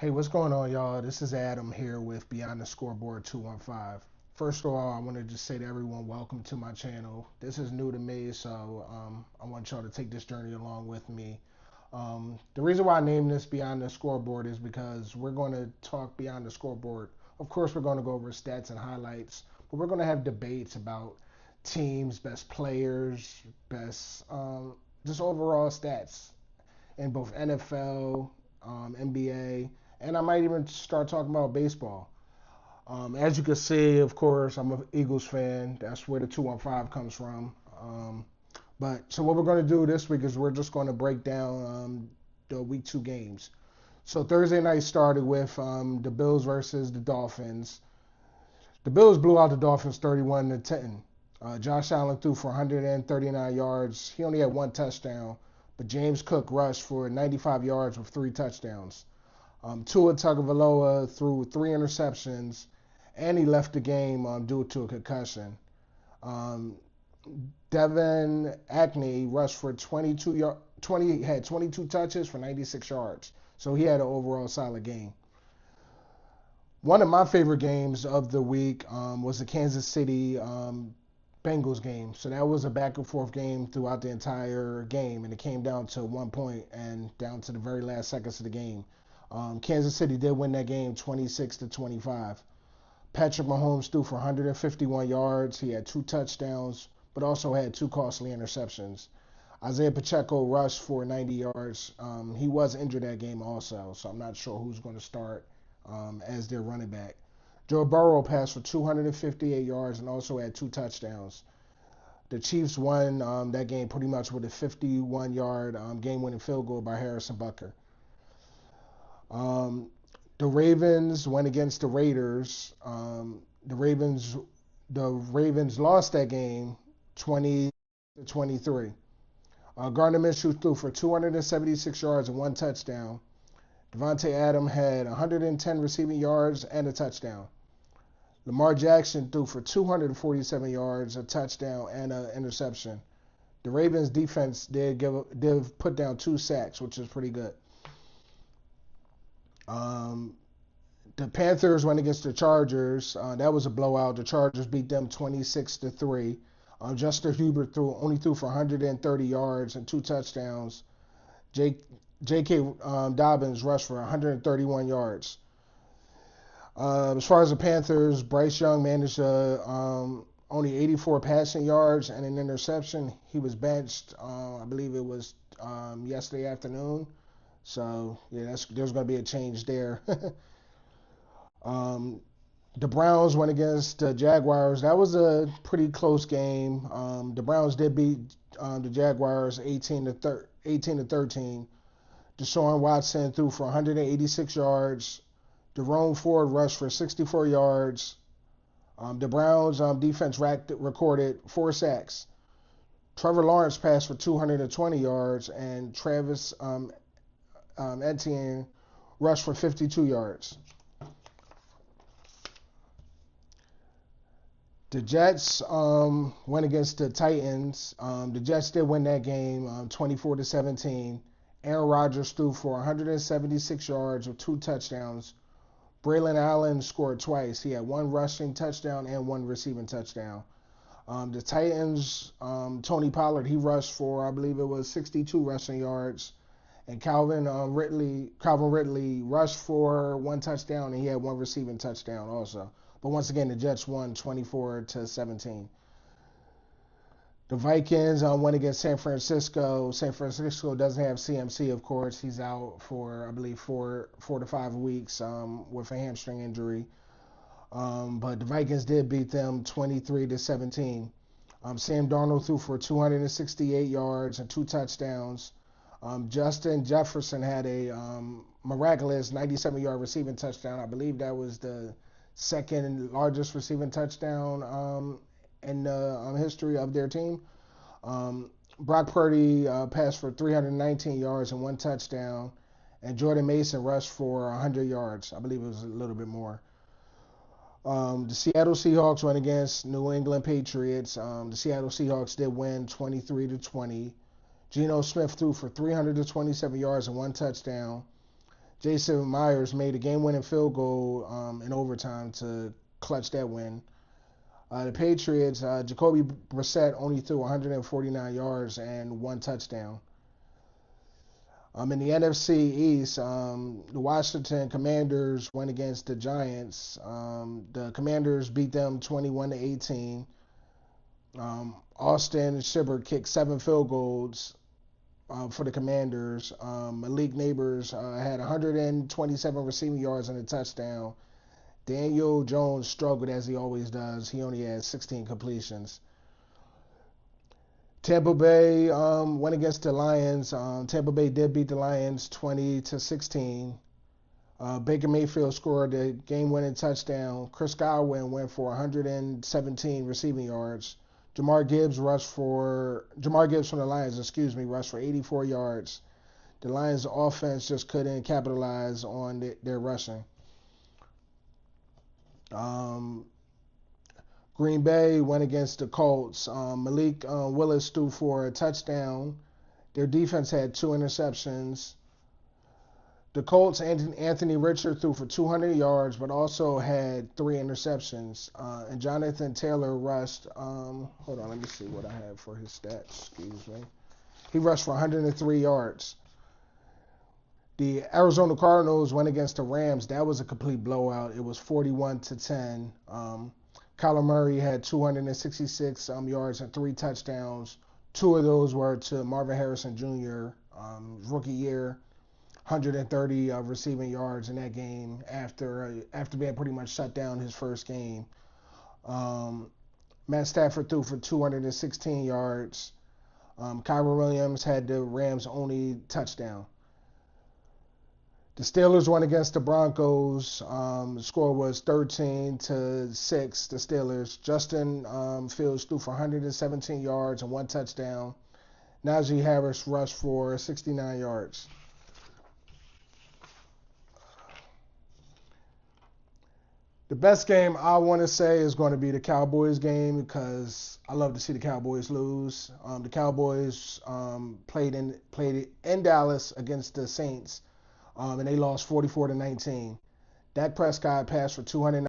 Hey, what's going on, y'all? This is Adam here with Beyond the Scoreboard 215. First of all, I want to just say to everyone, welcome to my channel. This is new to me, so I want y'all to take this journey along with me. The reason why I named this Beyond the Scoreboard is because we're going to talk beyond the scoreboard. Of course, we're going to go over stats and highlights, but we're going to have debates about teams, best players, best just overall stats in both NFL, NBA, and I might even start talking about baseball. As you can see, of course, I'm an Eagles fan. That's where the 215 comes from. But so what we're going to do this week is we're just going to break down the week two games. So Thursday night started with the Bills versus the Dolphins. The Bills blew out the Dolphins 31-10. Josh Allen threw for 139 yards. He only had one touchdown, but James Cook rushed for 95 yards with three touchdowns. Tua Tagovailoa threw three interceptions, and he left the game due to a concussion. Um, Devin Ackley rushed for 20 had 22 touches for 96 yards, so he had an overall solid game. One of my favorite games of the week was the Kansas City Bengals game. So that was a back and forth game throughout the entire game, and it came down to 1 point and down to the very last seconds of the game. Kansas City did win that game 26-25. Patrick Mahomes threw for 151 yards. He had two touchdowns, but also had two costly interceptions. Isaiah Pacheco rushed for 90 yards. He was injured that game also, so I'm not sure who's going to start as their running back. Joe Burrow passed for 258 yards and also had two touchdowns. The Chiefs won that game pretty much with a 51-yard game-winning field goal by Harrison Butker. Um, the Ravens went against the Raiders. The Ravens lost that game 20-23. Gardner Minshew threw for 276 yards and one touchdown. Devontae Adams had 110 receiving yards and a touchdown. Lamar Jackson threw for 247 yards, a touchdown, and an interception. The Ravens defense did put down two sacks, which is pretty good. Um, the Panthers went against the Chargers. That was a blowout. The Chargers beat them 26-3. Justin Herbert only threw for 130 yards and two touchdowns. J.K. Dobbins rushed for 131 yards. As far as the Panthers, Bryce Young managed only 84 passing yards and an interception. He was benched, I believe it was yesterday afternoon. So, yeah, there's going to be a change there. um, the Browns went against the Jaguars. That was a pretty close game. The Browns did beat the Jaguars 18-13. Deshaun Watson threw for 186 yards. Jerome Ford rushed for 64 yards. The Browns defense recorded four sacks. Trevor Lawrence passed for 220 yards, and Travis Etienne rushed for 52 yards. The Jets went against the Titans. The Jets did win that game 24-17. Aaron Rodgers threw for 176 yards with two touchdowns. Braylon Allen scored twice. He had one rushing touchdown and one receiving touchdown. The Titans, Tony Pollard, he rushed for, I believe it was 62 rushing yards. And Calvin Ridley rushed for one touchdown, and he had one receiving touchdown also. But once again, the Jets won 24-17. The Vikings went against San Francisco. San Francisco doesn't have CMC, of course. He's out for, I believe, 4 to 5 weeks with a hamstring injury. But the Vikings did beat them 23-17. Sam Darnold threw for 268 yards and two touchdowns. Justin Jefferson had a miraculous 97-yard receiving touchdown. I believe that was the second largest receiving touchdown in the history of their team. Brock Purdy passed for 319 yards and one touchdown, and Jordan Mason rushed for 100 yards. I believe it was a little bit more. The Seattle Seahawks went against New England Patriots. The Seattle Seahawks did win 23-20. Geno Smith threw for 327 yards and one touchdown. Jason Myers made a game-winning field goal in overtime to clutch that win. The Patriots, Jacoby Brissett only threw 149 yards and 1 touchdown. In the NFC East, the Washington Commanders went against the Giants. The Commanders beat them 21-18. Austin Shibber kicked 7 field goals for the Commanders. Malik Neighbors had 127 receiving yards and a touchdown. Daniel Jones struggled as he always does. He only had 16 completions. Tampa Bay went against the Lions. Tampa Bay did beat the Lions 20-16. Baker Mayfield scored a game-winning touchdown. Chris Godwin went for 117 receiving yards. Jamar Gibbs from the Lions, rushed for 84 yards. The Lions' offense just couldn't capitalize on their rushing. Green Bay went against the Colts. Malik Willis threw for a touchdown. Their defense had 2 interceptions. The Colts, Anthony Richard threw for 200 yards, but also had 3 interceptions. And Jonathan Taylor rushed, hold on, let me see what I have for his stats, excuse me. He rushed for 103 yards. The Arizona Cardinals went against the Rams. That was a complete blowout. It was 41-10. Kyler Murray had 266 yards and 3 touchdowns. 2 of those were to Marvin Harrison Jr., rookie year. 130 receiving yards in that game after being pretty much shut down his first game. Matt Stafford threw for 216 yards. Kyren Williams had the Rams' only touchdown. The Steelers went against the Broncos. The score was 13-6. The Steelers. Justin Fields threw for 117 yards and 1 touchdown. Najee Harris rushed for 69 yards. The best game I want to say is going to be the Cowboys game because I love to see the Cowboys lose. The Cowboys played in Dallas against the Saints, and they lost 44-19. Dak Prescott passed for 200.